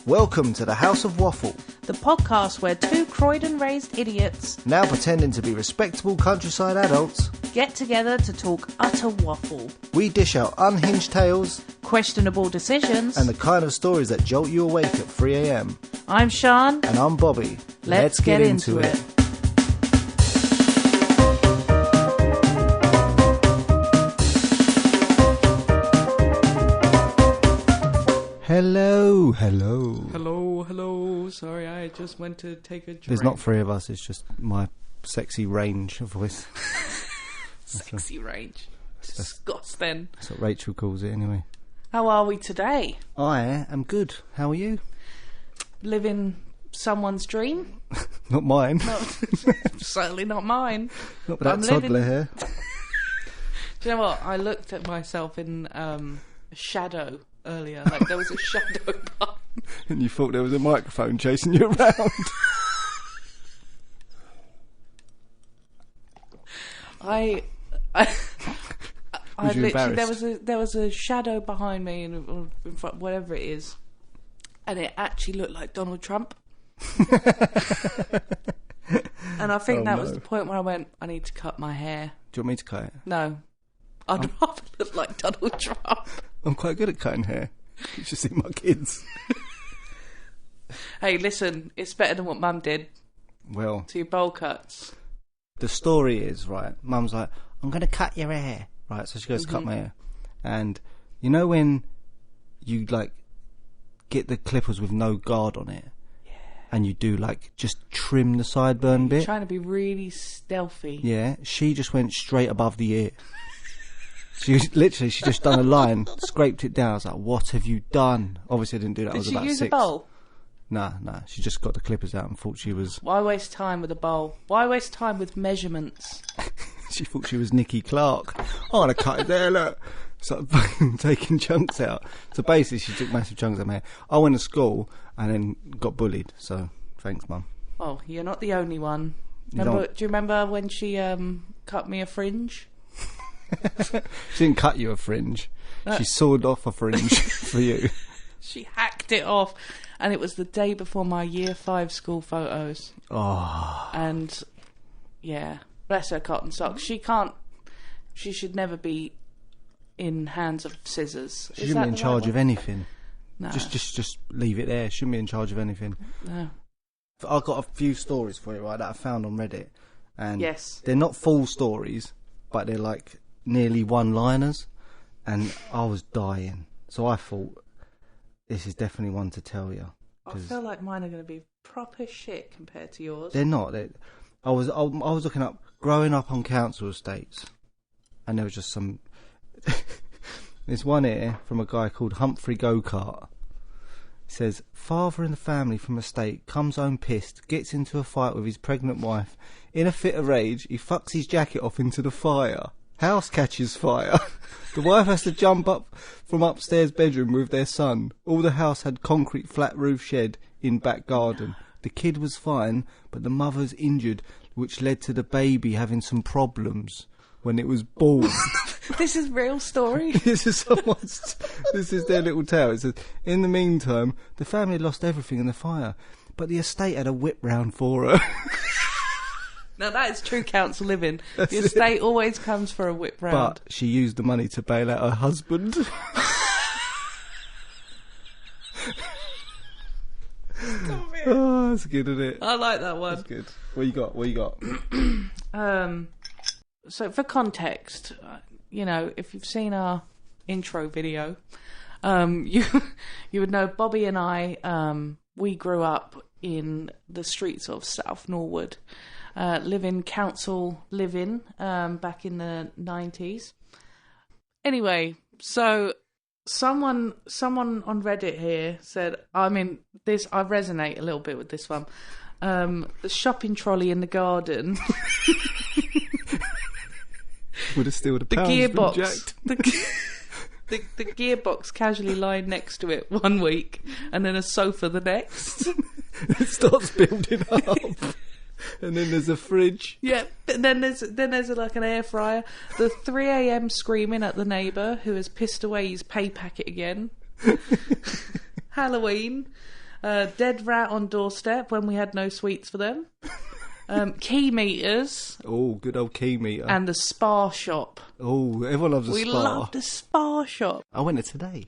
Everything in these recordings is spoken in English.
Welcome to the House of Waffle, the podcast where two Croydon-raised idiots, now pretending to be respectable countryside adults, get together to talk utter waffle. We dish out unhinged tales, questionable decisions, and the kind of stories that jolt you awake at 3 a.m. I'm Sian. And I'm Bobby. Let's get into it. Hello. Hello. Sorry, I just went to take a drink. There's not three of us, it's just my sexy range of voice. Sexy range. Disgusting. That's what Rachel calls it anyway. How are we today? I am good. How are you? Living someone's dream? Not mine. Certainly not mine. Not with that toddler hair. Do you know what? I looked at myself in shadow earlier. Like there was a shadow button. And you thought there was a microphone chasing you around. I Was you literally embarrassed? there was a shadow behind me in front, whatever it is, and it actually looked like Donald Trump. And I think that was the point where I went, I need to cut my hair. Do you want me to cut it? No, I'd rather look like Donald Trump. I'm quite good at cutting hair. You should see my kids. Hey, listen, it's better than what Mum did. Well, To your bowl cuts. the story is, right, Mum's like, I'm going to cut your hair. Right, so she goes to cut my hair. And you know when you, like, get the clippers with no guard on it? Yeah. And you do, like, just trim the sideburn bit? Trying to be really stealthy. Yeah, she just went straight above the ear. She just done a line, scraped it down. I was like, what have you done? Obviously I didn't do that. I was Did she about use 6. a bowl? Nah, she just got the clippers out and thought she was... Why waste time with a bowl? Why waste time with measurements? She thought she was Nicky Clark. I'm going to cut it there, look. So fucking taking chunks out. So basically she took massive chunks of my hair. I went to school and then got bullied. So thanks, Mum. Well, you're not the only one. Do you remember when she cut me a fringe? She didn't cut you a fringe. She sawed off a fringe for you. She hacked it off. And it was the day before my year 5 school photos. Oh. And, yeah, bless her cotton socks. She should never be in hands of scissors. She shouldn't be in charge of anything. No. Just leave it there. She shouldn't be in charge of anything. No. I've got a few stories for you, right, that I found on Reddit. And yes. They're not full stories, but they're like nearly one-liners. And I was dying. So I thought, this is definitely one to tell you. I feel like mine are going to be proper shit compared to yours. They're not. I was looking up growing up on council estates, and there was just some. There's one here from a guy called Humphrey Go-Kart. It says, father in the family from estate comes home pissed, gets into a fight with his pregnant wife. In a fit of rage, he fucks his jacket off into the fire. House catches fire. The wife has to jump up from upstairs bedroom with their son. All the house had concrete flat roof shed in back garden. The kid was fine, but the mother's injured, which led to the baby having some problems when it was born. This is real story. This is their little tale. It says, in the meantime, the family lost everything in the fire, but the estate had a whip round for her. Now that is true council living. The estate always comes for a whip round. But she used the money to bail out her husband. Stop it. Oh, that's good, isn't it? I like that one. That's good. What you got? So for context, if you've seen our intro video, you would know Bobby and I, we grew up in the streets of South Norwood. Living council living back in the 90s. Anyway, so someone on Reddit here said, I resonate a little bit with this one. The shopping trolley in the garden. Would have still the gearbox. Been jacked. The gearbox casually lying next to it one week, and then a sofa the next. It starts building up. And then there's a fridge. Yeah, and then there's like an air fryer. The 3 a.m. screaming at the neighbour who has pissed away his pay packet again. Halloween. Dead rat on doorstep when we had no sweets for them. Key meters. Oh, good old key meter. And the spa shop. Oh, everyone loves a spa. We love the spa shop. I went there today.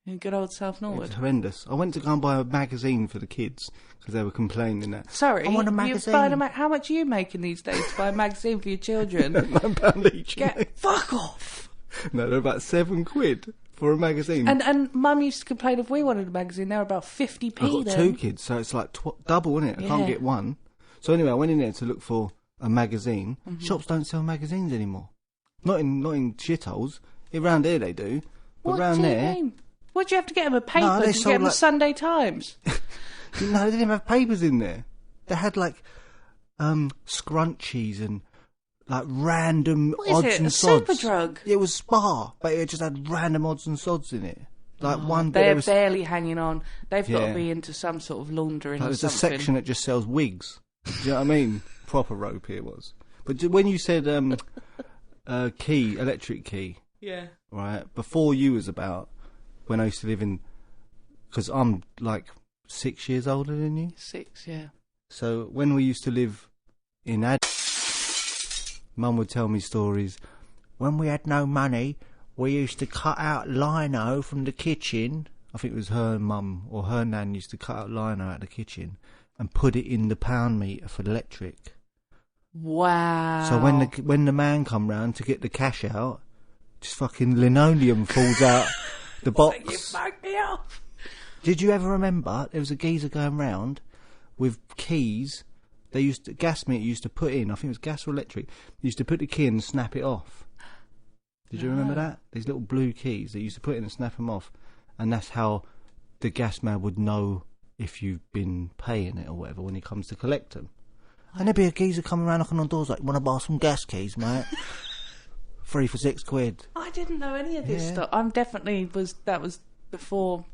In good old South It was Norwood. horrendous. I went to go and buy a magazine for the kids because they were complaining that. Sorry, I want a magazine. How much are you making these days to buy a magazine for your children? £9 each. Fuck off! No, they're about £7 for a magazine. And Mum used to complain if we wanted a magazine, they were about 50p. I've got 2 kids, so it's like double, isn't it? I can't get one. So anyway, I went in there to look for a magazine. Mm-hmm. Shops don't sell magazines anymore. Not in shitholes. Around here they do. But what around do you there... mean? What, do you have to get them a paper? No, Did you get them the Sunday Times? No, they didn't have papers in there. They had like scrunchies and like random odds and sods. Super drug? It was Spa, but it just had random odds and sods in it. Like one bit. They're barely hanging on. They've got to be into some sort of laundering or there's something. There's a section that just sells wigs. Do you know what I mean? Proper rope here was. But when you said electric key, yeah, right, before you was about, when I used to live in, because I'm like 6 years older than you. 6, yeah. So when we used to live in Mum would tell me stories. When we had no money, we used to cut out lino from the kitchen. I think it was her mum or her nan used to cut out lino out of the kitchen and put it in the pound meter for the electric. Wow. So when the man come round to get the cash out, just fucking linoleum falls out the box. You fucked me up. Did you ever remember there was a geezer going round with keys? Gas meter used to put in, I think it was gas or electric, used to put the key in and snap it off. Did you remember that? These little blue keys they used to put in and snap them off. And that's how the gas man would know if you've been paying it or whatever when he comes to collect them. And there'd be a geezer coming around knocking on doors like, want to buy some gas keys, mate? 3 for £6. I didn't know any of this stuff. That was before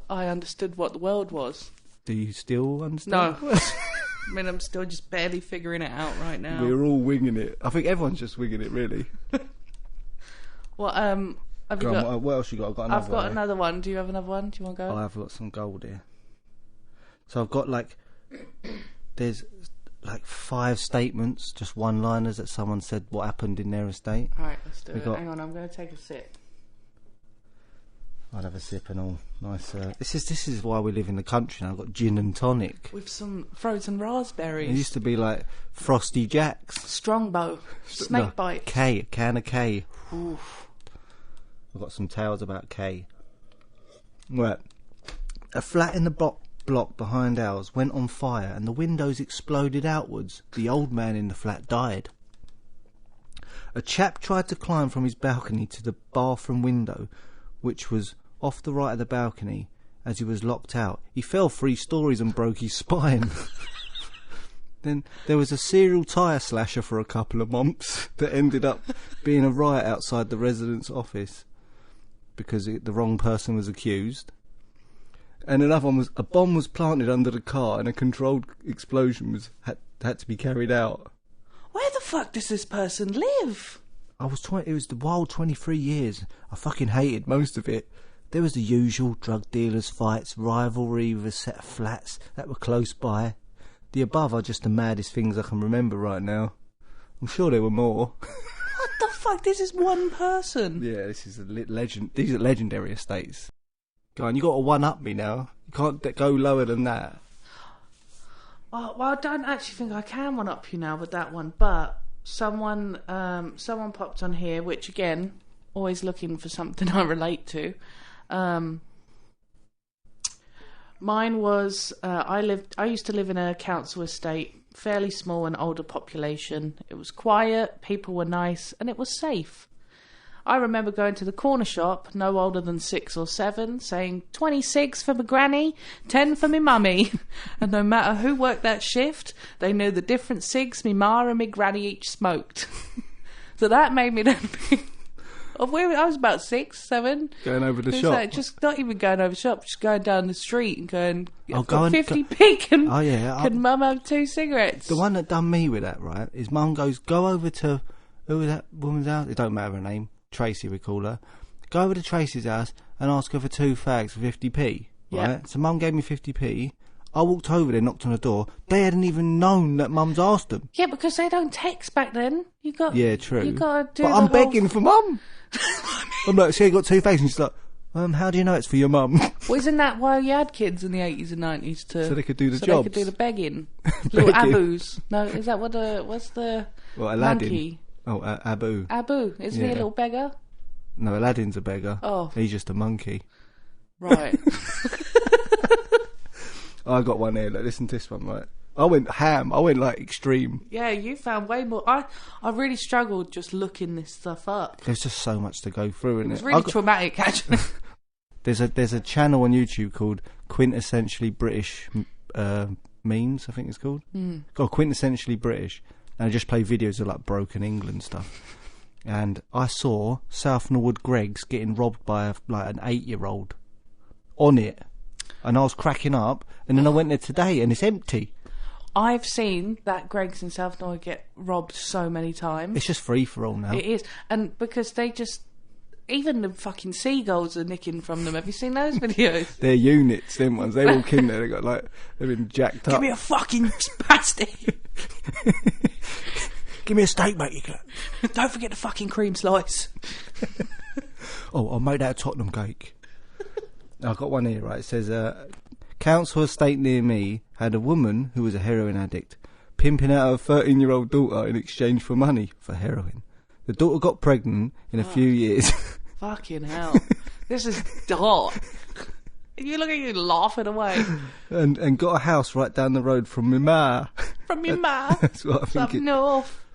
I understood what the world was. Do you still understand? No. I mean, I'm still just barely figuring it out right now. We're all winging it. I think everyone's just winging it, really. What else you got? I've got another one. Do you have another one? Do you want to go? I've got some gold here. So I've got there's 5 statements, just one-liners that someone said what happened in their estate. All right, let's do it. Hang on, I'm going to take a sip. I'll have a sip and all. Nice. This is why we live in the country now. I've got gin and tonic. With some frozen raspberries. It used to be like Frosty Jacks. Strongbow. Snake bite. A can of K. Oof. I've got some tales about K. Right. A flat in the block behind ours went on fire and the windows exploded outwards. The old man in the flat died. A chap tried to climb from his balcony to the bathroom window, which was off the right of the balcony. As he was locked out, he fell 3 stories and broke his spine. Then there was a serial tyre slasher for a couple of months that ended up being a riot outside the resident's office because the wrong person was accused. And another one was a bomb was planted under the car and a controlled explosion had to be carried out. Where the fuck does this person live? It was the wild 23 years. I fucking hated most of it. There was the usual drug dealers' fights, rivalry with a set of flats that were close by. The above are just the maddest things I can remember right now. I'm sure there were more. What the fuck? This is one person. Yeah, this is a legend. These are legendary estates. Go on, you got to one-up me now. You can't go lower than that. Well, I don't actually think I can one-up you now with that one, but someone popped on here, which again, always looking for something I relate to. Mine was I used to live in a council estate, fairly small and older population. It was quiet, people were nice, and it was safe. I remember going to the corner shop, no older than 6 or 7, saying 26 for my granny, 10 for me mummy. And no matter who worked that shift, they knew the different cigs me ma and me granny each smoked. So that made me then think of where I was about 6, 7. Going over the shop. Like, just not even going over the shop, just going down the street and going, I've go got 50p, can mum have 2 cigarettes? The one that done me with that, right, is mum goes, go over to, who was that woman's house? It don't matter her name. Tracy, we call her. Go over to Tracy's house and ask her for 2 fags for 50p. Yeah. right? So Mum gave me 50p. I walked over there, knocked on the door. They hadn't even known that Mum's asked them. Yeah, because they don't text back then. Yeah, true. You got to do but the I'm whole... begging for Mum. I'm like, so you got 2 faces. And she's like, how do you know it's for your mum? Well, isn't that why you had kids in the 80s and 90s to... So they could do the so jobs. they could do the begging. Little Abus. No, is that what the... What's the... What, Aladdin? Monkey? Oh, Abu. Abu. Isn't he a little beggar? No, Aladdin's a beggar. Oh. He's just a monkey. Right. I got one here. Like, listen to this one, right? I went ham. I went, like, extreme. Yeah, you found way more... I really struggled just looking this stuff up. There's just so much to go through, isn't it? It's really traumatic, actually. There's a channel on YouTube called Quintessentially British Memes, I think it's called. Called Quintessentially British. And I just play videos of, like, broken England stuff. And I saw South Norwood Greggs getting robbed by, an 8-year-old on it. And I was cracking up. And then I went there today and it's empty. I've seen that Greggs in South Norwood get robbed so many times. It's just free for all now. It is. And because they just... Even the fucking seagulls are nicking from them. Have you seen those videos? They're units, them ones. They walk in there, they got like, they've been jacked up. Give me a fucking pasty. Give me a steak, mate. You can. Don't forget the fucking cream slice. Oh, I made that Tottenham cake. I've got one here, right? It says, council estate near me had a woman who was a heroin addict pimping out her 13-year-old daughter in exchange for money for heroin. The daughter got pregnant in a few years. Fucking hell. This is dark. You look at you laughing away. and got a house right down the road from my ma. From your ma. That's what I think. Up north.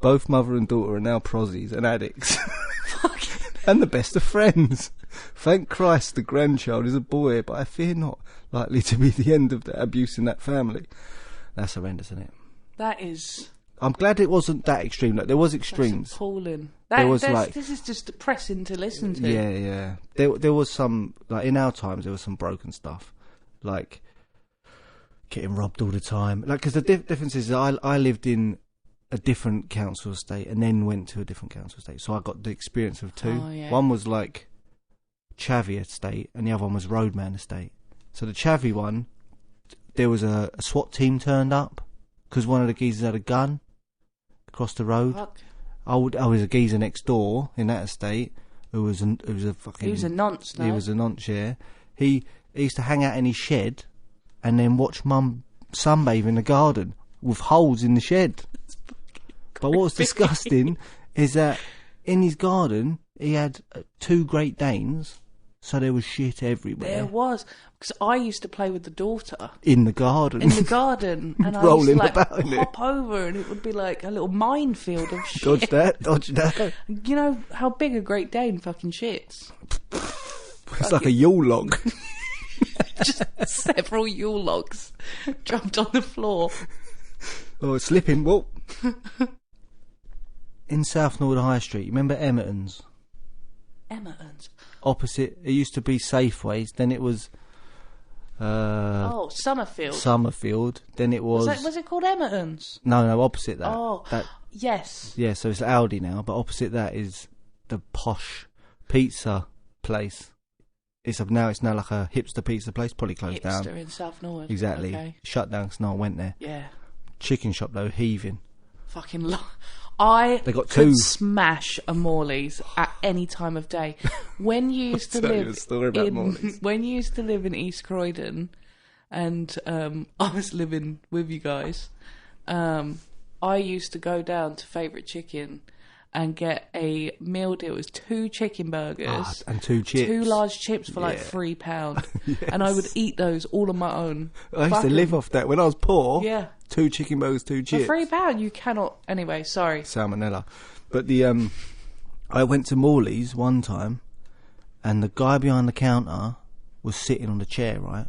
Both mother and daughter are now prosies and addicts. And the best of friends. Thank Christ the grandchild is a boy, but I fear not likely to be the end of the abuse in that family. That's horrendous, isn't it? That is... I'm glad it wasn't that extreme. Like, there was extremes. That's appalling. This is just depressing to listen to. Yeah, yeah. There was some, like, in our times, there was some broken stuff. Like, getting robbed all the time. Like, because the difference is I lived in a different council estate and then went to a different council estate. So I got the experience of two. Oh, yeah. One was, like, Chavy estate and the other one was Roadman estate. So the Chavy one, there was a SWAT team turned up because one of the geezers had a gun across the road. Fuck. I was a geezer next door in that estate who was a fucking... He was a nonce, no? He was a nonce, yeah. He used to hang out in his shed and then watch Mum sunbathe in the garden with holes in the shed. But what was disgusting is that in his garden he had 2 Great Danes, so there was shit everywhere. There was. Because I used to play with the daughter. In the garden. And I used to like hop over and it would be like a little minefield of shit. Dodge that. You know how big a Great Dane fucking shits? It's like a Yule log. Just several Yule logs jumped on the floor. Oh, it's slipping. Whoa. In South Norwood High Street, you remember Emerton's? Emerton's? Opposite, it used to be Safeways, then it was... Summerfield. Summerfield, then it was... Was it called Emerton's? No, opposite that. Oh, yes. Yeah, so it's Aldi now, but opposite that is the posh pizza place. It's now like a hipster pizza place, probably closed down. Hipster in South Norwood. Exactly. Okay. Shut down because no one went there. Yeah. Chicken shop though, heaving. Fucking I they got could 2. smash a Morley's at any time of day. When you used to live in East Croydon, and I was living with you guys, I used to go down to Favourite Chicken and get a meal deal. It was 2 chicken burgers and 2 chips, 2 large chips for like £3, yes. And I would eat those all on my own. I used to live off that when I was poor. Yeah. 2 chicken burgers, 2 chips. For £3, you cannot... Anyway, sorry. Salmonella. But I went to Morley's one time, and the guy behind the counter was sitting on the chair, right?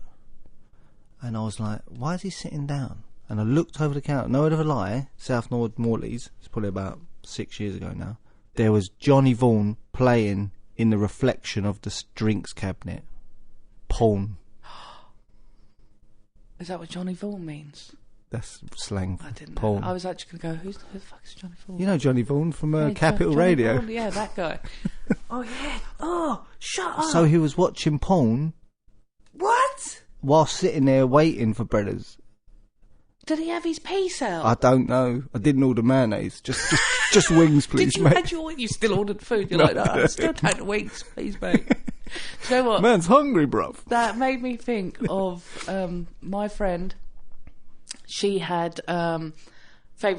And I was like, why is he sitting down? And I looked over the counter. No word of a lie, South Norwood Morley's, it's probably about 6 years ago now, there was Johnny Vaughan playing in the reflection of the drinks cabinet. Porn. Is that what Johnny Vaughan means? That's slang for I didn't porn. know. I was actually going to go, who the fuck is Johnny Vaughan? You know Johnny Vaughan from Capital Johnny Radio. Vaughan, yeah, that guy. Oh, yeah. Oh, shut up. So he was watching porn while sitting there waiting for Bredders. Did he have his piece out? I don't know. I didn't order mayonnaise. Just wings, please, Did you mate. you still ordered food? You're like, no, I still take the wings, please, mate. Do you know what? Man's hungry, bruv. That made me think of my friend. She had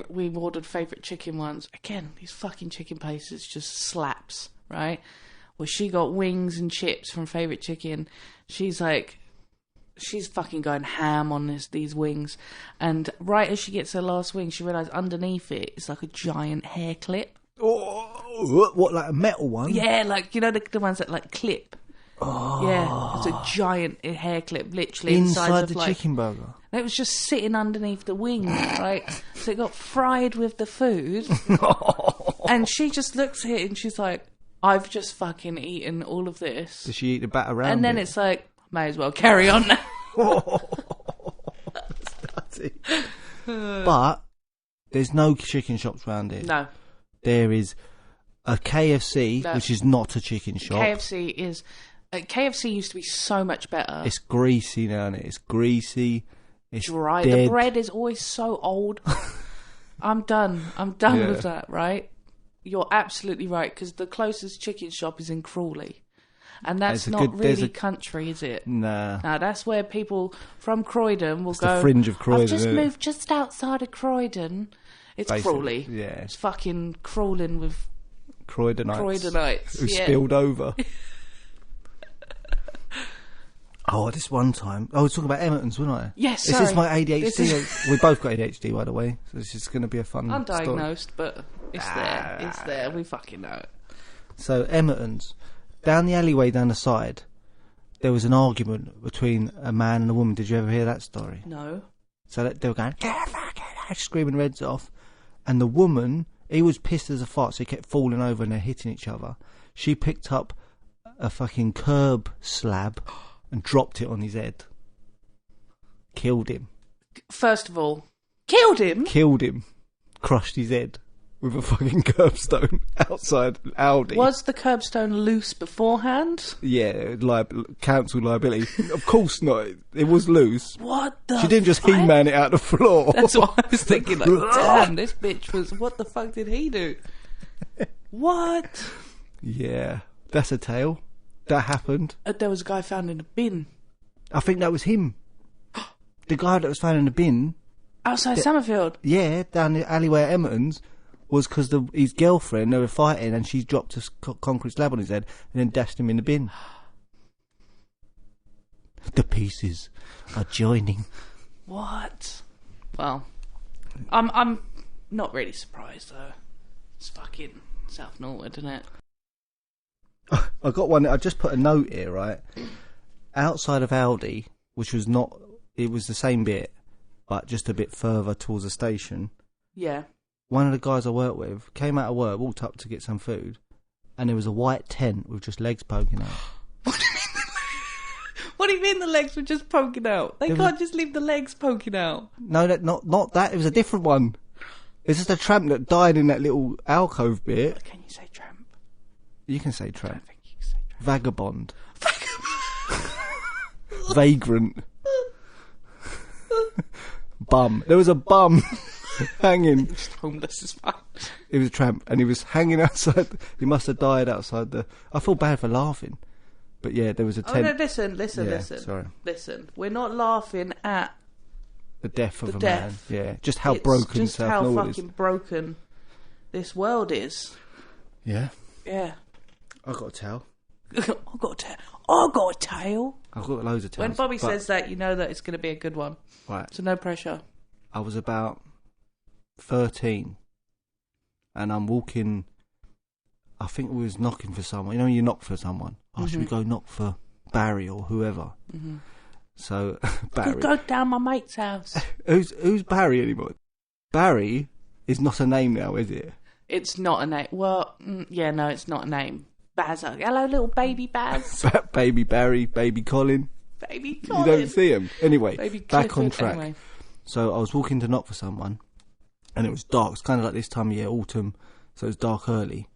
we ordered favourite chicken once. Again, these fucking chicken places just slaps, right? Well, she got wings and chips from favourite chicken. She's fucking going ham on these wings. And right as she gets her last wing, she realised underneath it is like a giant hair clip. Oh, what, like a metal one? Yeah, like, you know, the ones that like clip. Oh. Yeah, it's a giant hair clip, literally inside the chicken burger. And it was just sitting underneath the wing, right? So it got fried with the food. And she just looks at it and she's like, I've just fucking eaten all of this. Does she eat the bat around? And then it's like, may as well carry on now. But there's no chicken shops around here. No. There is a KFC, which is not a chicken shop. KFC used to be so much better. It's greasy now, and it's greasy. It's dry. Dead. The bread is always so old. I'm done with that, right? You're absolutely right, because the closest chicken shop is in Crawley. And that's not really country, is it? Nah. No, that's where people from Croydon will go. The fringe of Croydon. I've just moved just outside of Croydon. It's basically, Crawley. Yeah. It's fucking crawling with Croydonites. Who spilled over. Oh, this one time. I was talking about Emerton's, wasn't I? Yes, This is my ADHD. We both got ADHD, by the way. So it's just going to be a fun undiagnosed, story. but it's there. It's there. We fucking know it. So, Emerton's. Down the alleyway down the side, there was an argument between a man and a woman. Did you ever hear that story? No. So they were going, screaming reds off. And the woman, he was pissed as a fart, so he kept falling over and they're hitting each other. She picked up a fucking curb slab and dropped it on his head. Killed him. First of all, killed him? Killed him. Crushed his head with a fucking curbstone outside Aldi. Was the curbstone loose beforehand? Yeah, council liability. Of course not. It was loose. What the She didn't just He-Man it out the floor. That's what I was thinking. Like, damn, this bitch was... What the fuck did he do? What? Yeah, that's a tale. That happened. There was a guy found in a bin. I think that was him. The guy that was found in the bin... Outside Summerfield? Yeah, down the alleyway at Emerton's, was because his girlfriend, they were fighting, and she dropped a concrete slab on his head and then dashed him in the bin. The pieces are joining. What? Well, I'm not really surprised, though. It's fucking South Norwood, isn't it? I got one. I just put a note here, right? Outside of Aldi, which was not... It was the same bit, but just a bit further towards the station. Yeah. One of the guys I work with came out of work, walked up to get some food, and there was a white tent with just legs poking out. What do you mean the legs were just poking out? They can't just leave the legs poking out. No, not that. It was a different one. It's just a tramp that died in that little alcove bit. Can you say tramp? You can say tramp. I don't think you can say tramp. Vagabond. Vagrant. Bum. There was a bum hanging. Just homeless as fuck. He was a tramp, and he was hanging outside. He must have died outside the... I feel bad for laughing. But yeah, there was a tent. Oh, no, listen. Sorry. Listen, we're not laughing at the death of a death. man. Yeah, just how broken just South how Norwood is. fucking broken this world is. Yeah. Yeah. I've got a tale. I got a tale. I've got loads of tales. When Bobby says that, you know that it's going to be a good one. Right. So no pressure. I was about 13, and I'm walking... I think we was knocking for someone. You know when you knock for someone? Oh, should we go knock for Barry or whoever? Mm-hmm. So, Barry... Go down my mate's house. Who's Barry anymore? Barry is not a name now, is it? It's not a name. Well, yeah, no, it's not a name. Bazza. Hello, little baby Baz. Baby Barry, baby Colin. Baby Colin. You don't see him. Anyway, baby back on track. Anyway. So I was walking to knock for someone, and it was dark. It's kind of like this time of year, autumn, so it was dark early.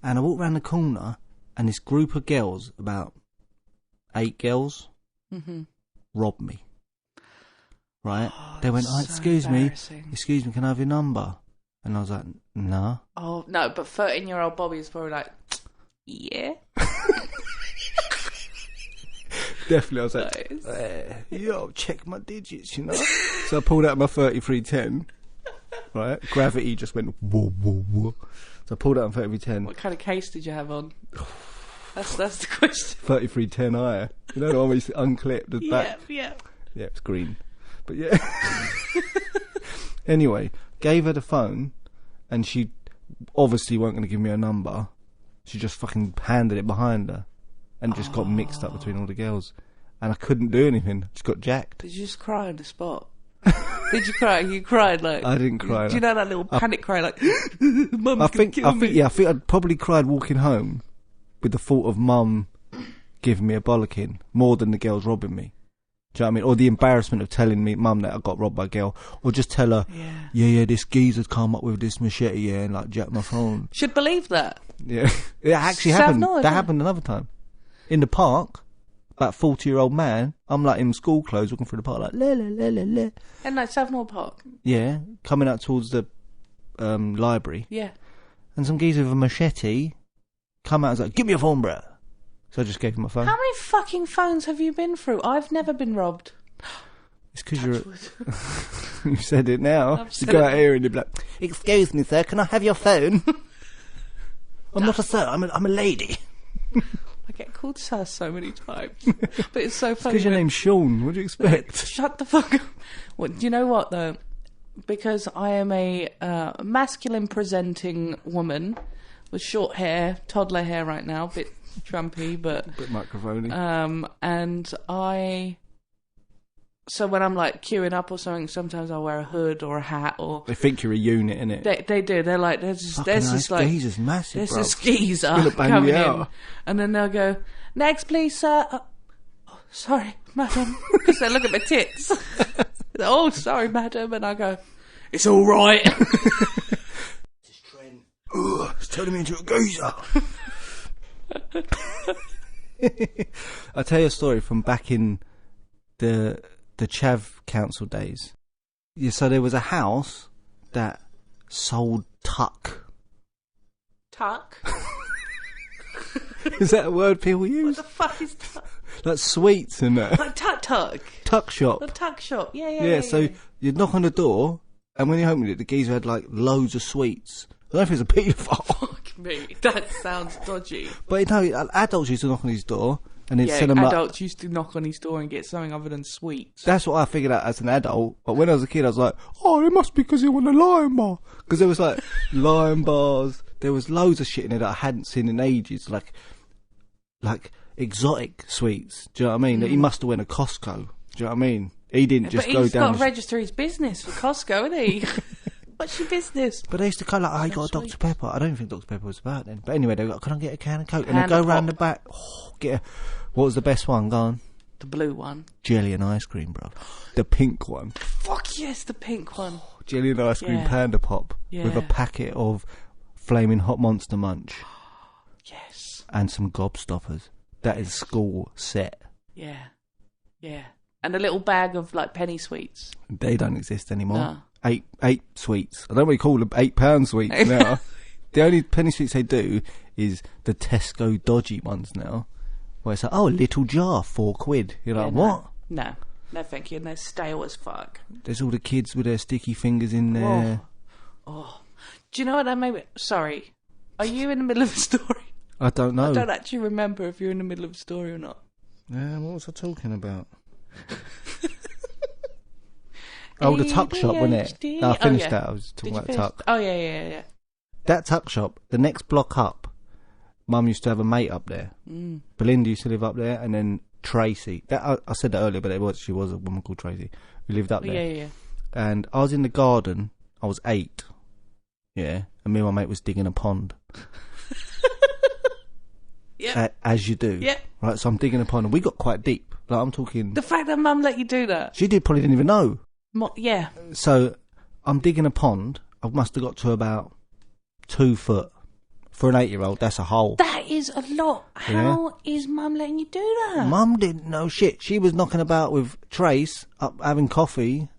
And I walked round the corner, and this group of girls, about 8 girls, rob me. Right? They went, so excuse me, can I have your number? And I was like, nah. Oh, no, but 13-year-old Bobby is probably like, yeah. Definitely, I was like, yo, check my digits, you know? So I pulled out my 3310, right? Gravity just went, whoa, whoa, whoa. So I pulled out my 3310. What kind of case did you have on? That's the question. 3310i. You know the one where you unclip the back? Yeah. Yeah, it's green. But yeah. Anyway, gave her the phone, and she obviously weren't going to give me her number. She just fucking handed it behind her, and just got mixed up between all the girls. And I couldn't do anything. Just got jacked. Did you just cry on the spot? Did you cry? You cried like... I didn't cry. Do you know that little panic cry like, Mum's gonna kill me? I think I'd probably cried walking home with the thought of Mum giving me a bollocking more than the girls robbing me. Do you know what I mean? Or the embarrassment of telling me Mum that I got robbed by a girl. Or just tell her, yeah, this geezer's come up with this machete, and like jacked my phone. Should believe that. Yeah. It actually happened. That happened another time. In the park, that 40-year-old man, I'm like in school clothes walking through the park like, la la la la la. And like Savnor Park. Yeah. Coming out towards the library. Yeah. And some geezer with a machete come out and was like, give me your phone, bruh. So I just gave him my phone. How many fucking phones have you been through? I've never been robbed. It's because you said it now. You go out here and you're like, excuse me, sir, can I have your phone? I'm not a sir, I'm a lady. I get called sir so many times. But it's so funny. Because your name's Sean, what do you expect? Shut the fuck up. Well, do you know what, though? Because I am a masculine presenting woman with short hair, toddler hair right now, bit trumpy, but a bit microphony. So when I'm like queuing up or something, sometimes I'll wear a hood or a hat, or they think you're a unit, innit? They do. They're like, there's this geezer's massive, there's this geezer coming in, and then they'll go, next please, sir. Oh, sorry, madam, because they look at my tits. Oh, sorry, madam, and I go, it's all right. This trend. Ugh, it's turning me into a geezer. I'll tell you a story from back in the Chav Council days. Yeah, so there was a house that sold tuck. Tuck? Is that a word people use? What the fuck is tuck? Like sweets and that. Like tuck. Tuck shop. The tuck shop. Yeah. So you'd knock on the door, and when you opened it, the geezer had like loads of sweets. I don't know if it's a paedophile. Fuck me, that sounds dodgy. But no, adults used to knock on his door and they'd send him adults used to knock on his door and get something other than sweets. That's what I figured out as an adult. But when I was a kid, I was like, oh, it must be because he won a Lion Bar. Because there was like Lion Bars. There was loads of shit in there that I hadn't seen in ages. Like exotic sweets. Do you know what I mean? That he must have went to Costco. Do you know what I mean? He didn't just go down. But he's got to register his business for Costco, isn't he? What's your business? But they used to go like, oh, you got a Dr. Pepper. I don't think Dr. Pepper was about then. But anyway, they go, can I get a can of Coke? And they go round the back. Oh, what was the best one? Go on. The blue one. Jelly and ice cream, bro. The pink one. Fuck yes, the pink one. Oh, jelly and ice cream Panda Pop. Yeah. With a packet of Flaming Hot Monster Munch. Yes. And some Gobstoppers. That is school set. Yeah. And a little bag of like penny sweets. They don't exist anymore. No. 8 sweets. I don't really call them £8 sweets now. The only penny sweets they do is the Tesco dodgy ones now, where it's like, oh, a little jar, £4. You're like, what? No, thank you. And they're stale as fuck. There's all the kids with their sticky fingers in there. Oh. Do you know what that made me... Sorry. Are you in the middle of a story? I don't know. I don't actually remember if you're in the middle of a story or not. What was I talking about? Oh, the tuck shop, wasn't it? No, I finished that. I was talking about tuck. Oh, yeah. That tuck shop, the next block up, Mum used to have a mate up there. Belinda used to live up there, and then Tracy. I said that earlier, but she was a woman called Tracy who lived up there. Yeah. And I was in the garden. I was 8. Yeah. And me and my mate was digging a pond. Yeah. As you do. Yeah. Right, so I'm digging a pond, and we got quite deep. Like, I'm talking... The fact that Mum let you do that. She probably didn't even know. Yeah. So I'm digging a pond. I must have got to about 2 foot For an 8-year-old, that's a hole. That is a lot. How is Mum letting you do that? Mum didn't know shit. She was knocking about with Trace, up having coffee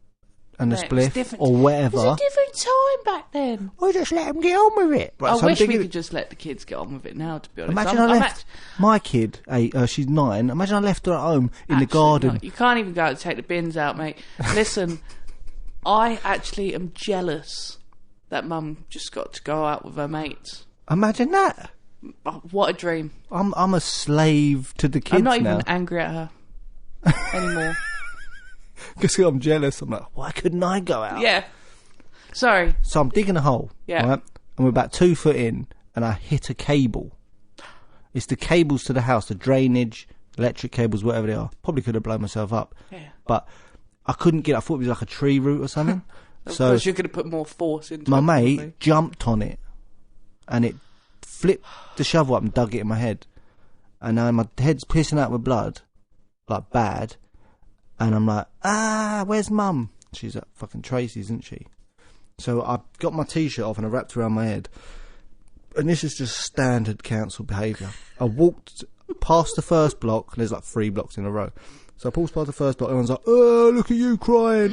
and a spliff or whatever. It was a different time back then. I just let them get on with it. Right, I wish we could just let the kids get on with it now, to be honest. Imagine I left my kid, she's 9, imagine I left her at home in the garden. No, you can't even go out to take the bins out, mate. Listen, I actually am jealous that Mum just got to go out with her mates. Imagine that. Oh, what a dream. I'm a slave to the kids now. I'm not even angry at her anymore. Because I'm jealous. I'm like, why couldn't I go out? Yeah. Sorry. So I'm digging a hole. Yeah. Right? And we're about 2 foot in, and I hit a cable. It's the cables to the house, the drainage, electric cables, whatever they are. Probably could have blown myself up. Yeah. But I couldn't get it. I thought it was like a tree root or something. So course you could have put more force into it. My mate probably jumped on it, and it flipped the shovel up and dug it in my head. And now my head's pissing out with blood, like bad. And I'm like, where's Mum? She's at fucking Tracy's, isn't she? So I got my t-shirt off and I wrapped it around my head. And this is just standard council behaviour. I walked past the first block, and there's like 3 blocks in a row. So I walked past the first block, everyone's like, oh, look at you crying,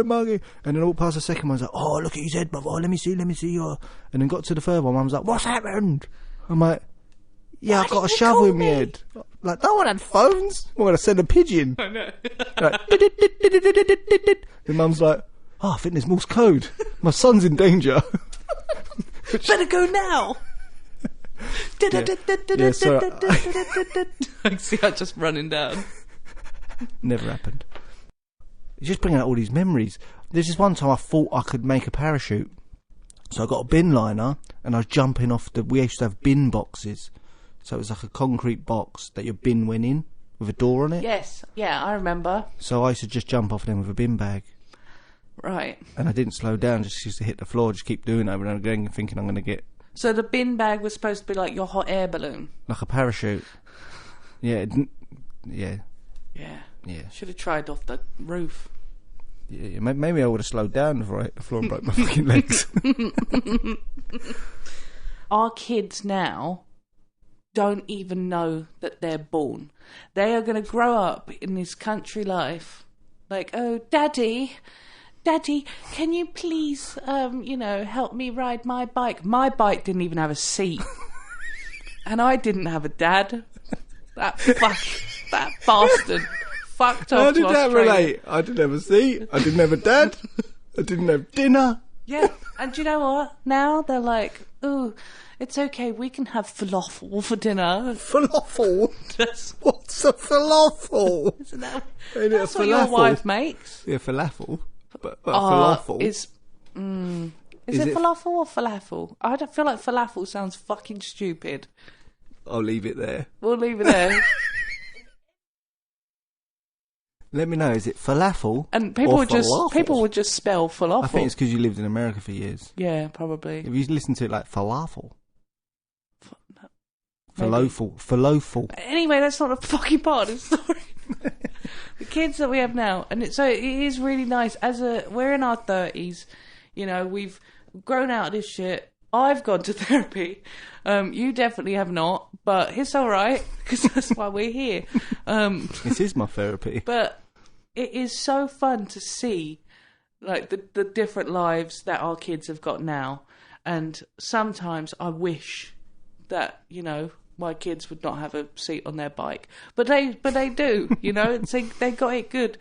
muggy. And then I walked past the second one, I was like, oh, look at his head, brother, let me see you. And then got to the third one, Mum was like, what's happened? I'm like, yeah, I got a shovel in my head. Like, no one had phones. I'm going to send a pigeon. I know. Like, and Mum's like, oh, I think there's Morse code. My son's in danger. Better go now. Yeah, sorry. I see her just running down. Never happened. It's just bringing out all these memories. There's this one time I thought I could make a parachute. So I got a bin liner and I was jumping off we used to have bin boxes. So it was like a concrete box that your bin went in with a door on it. Yes, yeah, I remember. So I used to just jump off them with a bin bag. Right. And I didn't slow down, just used to hit the floor, just keep doing it over and over again, thinking I'm going to get... So the bin bag was supposed to be like your hot air balloon? Like a parachute. Yeah, it didn't... Yeah. Yeah. Yeah. Should have tried off the roof. Yeah, maybe I would have slowed down before I hit the floor and broke my fucking legs. Our kids now don't even know that they're born. They are going to grow up in this country life like, oh, Daddy, can you please, help me ride my bike? My bike didn't even have a seat. And I didn't have a dad. That bastard fucked off. How did to that Australia. relate? I didn't have a seat. I didn't have a dad. I didn't have dinner. Yeah, and do you know what? Now they're like, ooh, it's okay, we can have falafel for dinner. Falafel? That's, What's a falafel? isn't that, Ain't it that's a what your falafel? wife makes. Yeah, falafel. But falafel. Is Is it it- falafel or falafel? I don't feel like falafel sounds fucking stupid. I'll leave it there. We'll leave it there. Let me know, is it falafel And people or would just falafel? people would just spell falafel. I think it's because you lived in America for years. Yeah, probably. If you listen to it like falafel. Maybe. Falafel. Anyway, that's not a fucking part of the story. The kids that we have now, and it is really nice. We're in our 30s, we've grown out of this shit. I've gone to therapy. You definitely have not, but it's all right because that's why we're here. This is my therapy. But it is so fun to see, like the different lives that our kids have got now, and sometimes I wish that my kids would not have a seat on their bike, but they do. They got it good.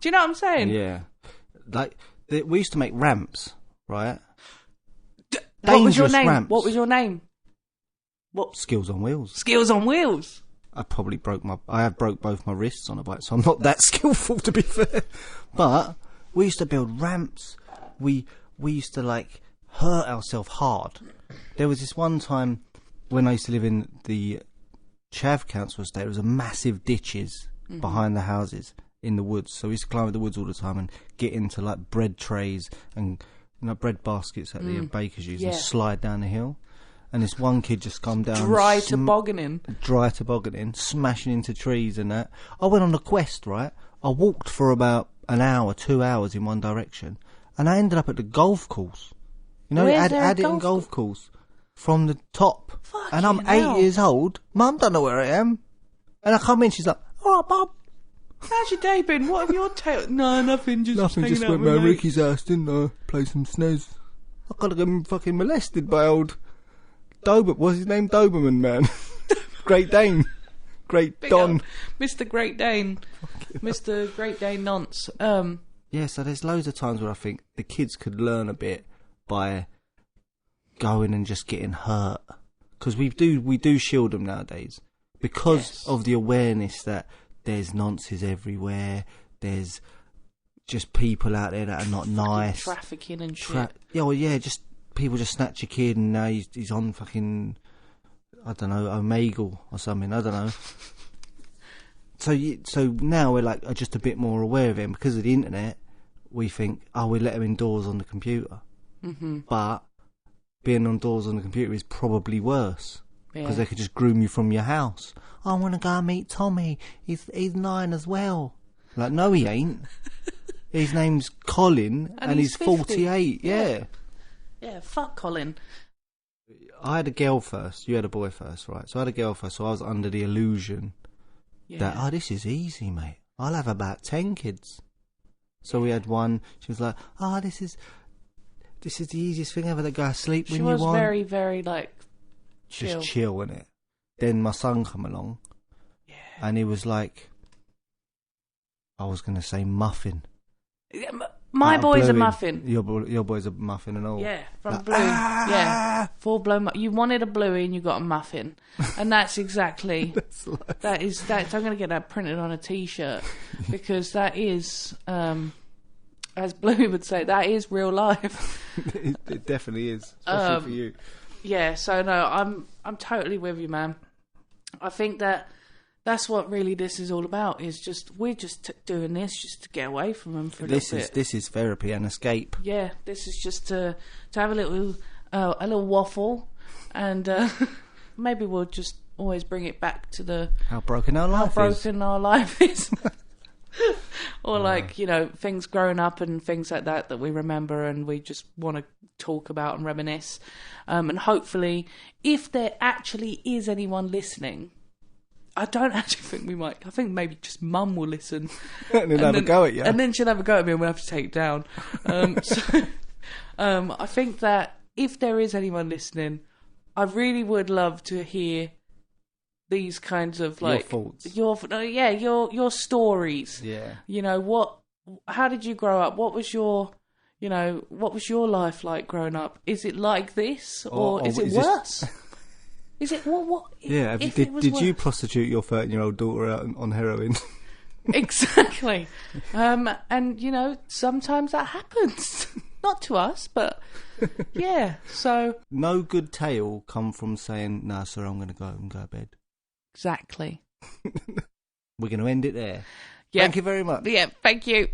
Do you know what I'm saying? Yeah, like we used to make ramps, right? What was your Dangerous name? ramps. What was your name? What? Skills on wheels. Skills on Wheels. I have broke both my wrists on a bike, so I'm not that skillful, to be fair. But we used to build ramps. We used to hurt ourselves hard. There was this one time when I used to live in the Chav Council estate. There was a massive ditches behind the houses in the woods. So we used to climb the woods all the time and get into bread trays and bread baskets that the bakers use and slide down the hill. And this one kid just come down Dry tobogganing, smashing into trees and that. I went on a quest, right? I walked for about an hour, 2 hours in one direction, and I ended up at the golf course. Where's there a Addington golf course. from the top. And I'm 8 years old. Mum don't know where I am. And I come in, she's like, all right, Bob. How's your day been? What have your tail... No, nothing, just Nothing, hanging just out went with round mate. Ricky's house, didn't I? Play some snooze. I got to get fucking molested by old what's his name? Doberman, man. Great Dane. Great Big Don. up, Mr. Great Dane. Mr. Great Dane Nonce. Yeah, so there's loads of times where I think the kids could learn a bit by going and just getting hurt. Because we do shield them nowadays. Because of the awareness that there's nonces everywhere, there's just people out there that are not nice. Trafficking and shit. Just people just snatch your kid and now he's on fucking, I don't know, Omegle or something, I don't know. So now we're like just a bit more aware of it, and because of the internet, we think, we let them indoors on the computer. Mm-hmm. But being indoors on the computer is probably worse. Because Yeah. they could just groom you from your house. I want to go and meet Tommy. He's 9 as well. Like, no, he ain't. His name's Colin, and he's 50. 48. Yeah. Yeah, fuck Colin. I had a girl first. You had a boy first, right? So I had a girl first. So I was under the illusion that this is easy, mate. I'll have about 10 kids. So we had one. She was like, this is the easiest thing ever. To go to sleep when you want. She was very, very like chill. Just chill, innit? Then my son come along, and he was like, I was gonna say muffin. Yeah, my boy's a muffin. Your boy's a muffin and all. Yeah, from blue. Yeah, full blown. You wanted a bluey and you got a muffin, and that's exactly that's. I'm gonna get that printed on a T-shirt because that is, as Bluey would say, that is real life. It definitely is, especially for you. Yeah, so no, I'm totally with you, man. I think that's what really this is all about. Is just we're just doing this just to get away from them for a little bit. This is therapy and escape. Yeah, this is just to have a little waffle, and maybe we'll just always bring it back to how broken our life is. Or like, things growing up and things like that we remember and we just want to talk about and reminisce. And hopefully, if there actually is anyone listening, I don't actually think we might. I think maybe just Mum will listen. and then have a go at you. And then she'll have a go at me and we'll have to take it down. I think that if there is anyone listening, I really would love to hear these kinds of like your thoughts. Your stories. Yeah. How did you grow up? What was your life like growing up? Is it like this or is it worse? Is it what? Yeah. Did you prostitute your 13-year-old daughter out on heroin? Exactly. And sometimes that happens. Not to us, but yeah. So no good tale come from saying, "No, sir, I'm going to go and go to bed." Exactly. We're going to end it there. Yeah. Thank you very much. Yeah, thank you.